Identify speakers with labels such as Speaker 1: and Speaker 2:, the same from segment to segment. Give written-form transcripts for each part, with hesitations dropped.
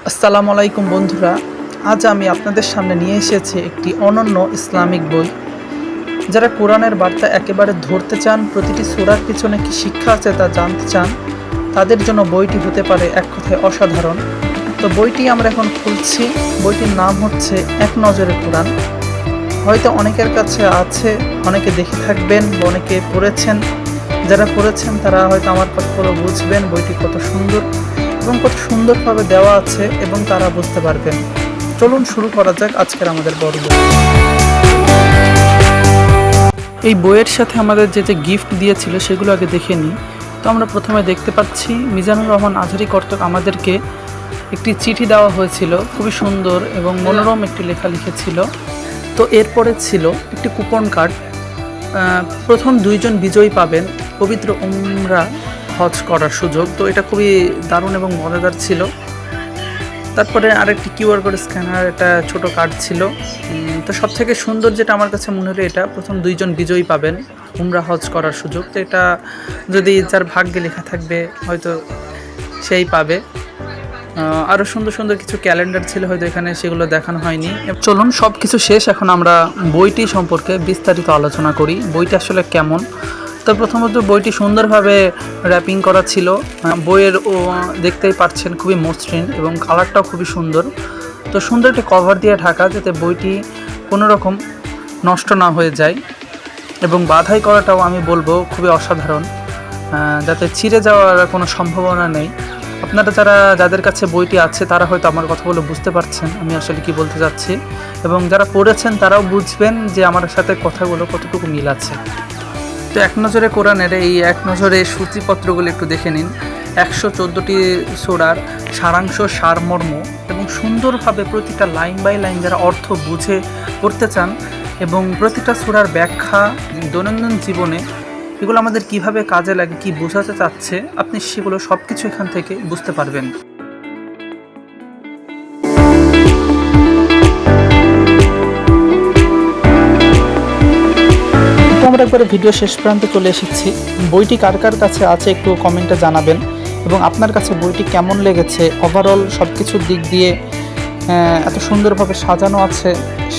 Speaker 1: আসসালামু আলাইকুম বন্ধুরা, আজ আমি আপনাদের সামনে নিয়ে এসেছি একটি অনন্য ইসলামিক বই। যারা কোরআনের বার্তা একেবারে ধরতে চান, প্রতিটি সূরার পিছনে কি শিক্ষা আছে তা জানতে চান, তাদের জন্য বইটি হতে পারে এক কথায় অসাধারণ। তো বইটি আমরা এখন খুলছি। বইটির নাম হচ্ছে এক নজরে কোরআন। হয়তো অনেকের কাছে আছে, অনেকে দেখে থাকবেন বা অনেকে পড়েছেন। যারা পড়েছেন তারা হয়তো আমার কথাগুলো বুঝবেন, বইটি কত সুন্দর এবং কত সুন্দরভাবে দেওয়া আছে এবং তারা বুঝতে পারবেন। চলুন শুরু করা যাক আজকের আমাদের পর্ব। এই বইয়ের সাথে আমাদের যে গিফট দিয়েছিল সেগুলো আগে দেখে নিই। তো আমরা প্রথমে দেখতে পাচ্ছি মিজানুর রহমান আজহারী কর্তৃক আমাদেরকে একটি চিঠি দেওয়া হয়েছিল, খুবই সুন্দর এবং মনোরম একটি লেখা লিখেছিল। তো এরপরে ছিল একটি কুপন কার্ড। প্রথম 2 জন বিজয়ী পাবেন পবিত্র উমরা হজ করার সুযোগ। তো এটা খুবই দারুণ এবং মজাদার ছিল। তারপরে আরেকটি কিউআর কোড স্ক্যানার, একটা ছোট কার্ড ছিল। তো সব থেকে সুন্দর যেটা আমার কাছে মনে হলো, এটা প্রথম 2 জন বিজয়ী পাবেন উমরা হজ করার সুযোগ। তো এটা যদি যার ভাগ্যে লেখা থাকবে হয়তো সেই পাবে। আরও সুন্দর সুন্দর কিছু ক্যালেন্ডার ছিল, হয়তো এখানে সেগুলো দেখানো হয়নি। চলুন সব কিছু শেষ, এখন আমরা বইটি সম্পর্কে বিস্তারিত আলোচনা করি। বইটা আসলে কেমন। তো প্রথমত বইটি সুন্দরভাবে র্যাপিং করা ছিল। বইয়ের দেখতেই পাচ্ছেন খুবই মসৃণ এবং কালারটাও খুবই সুন্দর। তো সুন্দর একটি কভার দিয়ে ঢাকা, যাতে বইটি কোনো রকম নষ্ট না হয়ে যায়। এবং বাঁধাই করাটাও আমি বলবো খুবই অসাধারণ, যাতে ছিঁড়ে যাওয়ার কোনো সম্ভাবনা নেই। আপনারা যাদের কাছে বইটি আছে তারা হয়তো আমার কথাগুলো বুঝতে পারছেন আমি আসলে কি বলতে যাচ্ছি, এবং যারা পড়েছেন তারাও বুঝবেন যে আমার সাথে কথাগুলো কতটুকু মিল আছে। তো এক নজরে কোরআনের এই এক নজরে সূচিপত্রগুলো একটু দেখে নিন। 114টি সূরার সারাংশ, সারমর্ম এবং সুন্দরভাবে প্রতিটা লাইন বাই লাইন যারা অর্থ বুঝে পড়তে চান এবং প্রতিটা সূরার ব্যাখ্যা দৈনন্দিন জীবনে এগুলো আমাদের কিভাবে কাজে লাগে, কি বোঝাতে চাচ্ছে, আপনি সেগুলো সব কিছু এখান থেকে বুঝতে পারবেন। আমরা একবারে ভিডিও শেষ প্রান্তে চলে এসেছি। বইটি কার কার কাছে আছে একটু কমেন্টে জানাবেন, এবং আপনার কাছে বইটি কেমন লেগেছে, ওভারঅল সব কিছুর দিক দিয়ে এত সুন্দরভাবে সাজানো আছে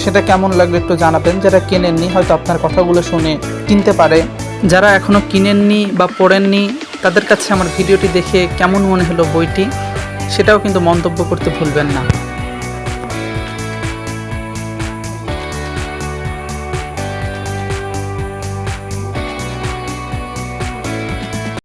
Speaker 1: সেটা কেমন লাগবে একটু জানাবেন। যারা কেনেননি হয়তো আপনার কথাগুলো শুনে কিনতে পারে, যারা এখনও কিনেননি বা পড়েননি তাদের কাছে আমার ভিডিওটি দেখে কেমন মনে হলো বইটি সেটাও কিন্তু মন্তব্য করতে ভুলবেন না।